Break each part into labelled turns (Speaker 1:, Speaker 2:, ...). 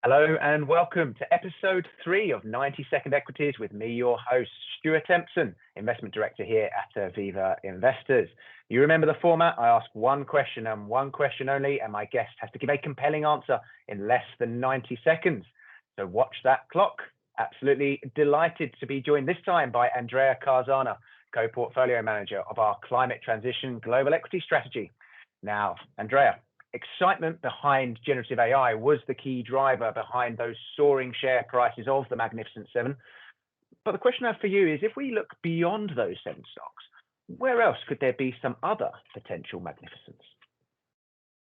Speaker 1: Hello and welcome to episode 3 of 90-Second Equities with me, your host, Stuart Empson, Investment Director here at Aviva Investors. You remember the format? I ask one question and one question only, and my guest has to give a compelling answer in less than 90 seconds. So watch that clock. Absolutely delighted to be joined this time by Andrea Carzana, Co-Portfolio Manager of our Climate Transition Global Equity Strategy. Now, Andrea, excitement behind generative AI was the key driver behind those soaring share prices of the Magnificent Seven. But the question I have for you is, if we look beyond those 7 stocks, where else could there be some other potential magnificence?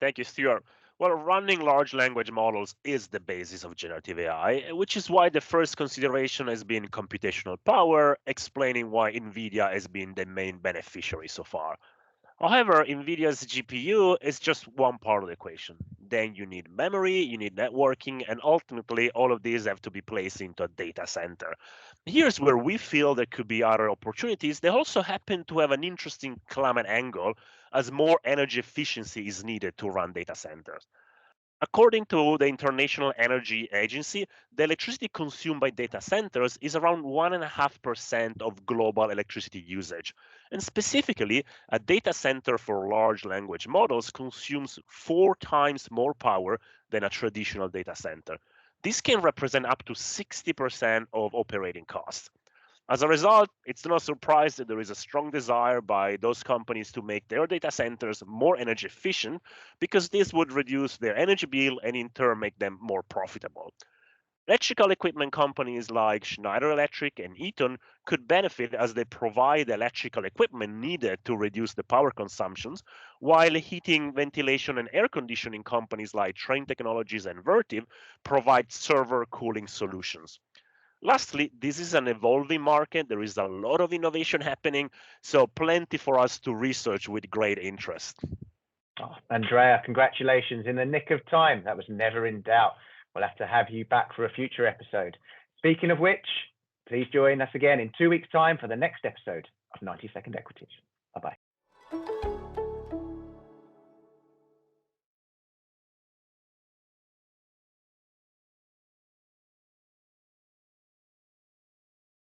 Speaker 2: Thank you, Stuart. Well, running large language models is the basis of generative AI, which is why the first consideration has been computational power, explaining why NVIDIA has been the main beneficiary so far. However, NVIDIA's GPU is just one part of the equation. Then you need memory, you need networking, and ultimately all of these have to be placed into a data center. Here's where we feel there could be other opportunities. They also happen to have an interesting climate angle as more energy efficiency is needed to run data centers. According to the International Energy Agency, the electricity consumed by data centers is around 1.5% of global electricity usage. And specifically, a data center for large language models consumes 4 times more power than a traditional data center. This can represent up to 60% of operating costs. As a result, it's no surprise that there is a strong desire by those companies to make their data centers more energy efficient because this would reduce their energy bill and in turn make them more profitable. Electrical equipment companies like Schneider Electric and Eaton could benefit as they provide the electrical equipment needed to reduce the power consumptions, while heating, ventilation, and air conditioning companies like Trane Technologies and Vertiv provide server cooling solutions. Lastly, this is an evolving market. There is a lot of innovation happening, so plenty for us to research with great interest.
Speaker 1: Oh, Andrea, congratulations. In the nick of time. That was never in doubt. We'll have to have you back for a future episode. Speaking of which, please join us again in 2 weeks' time for the next episode of 90-Second Equities. Bye-bye.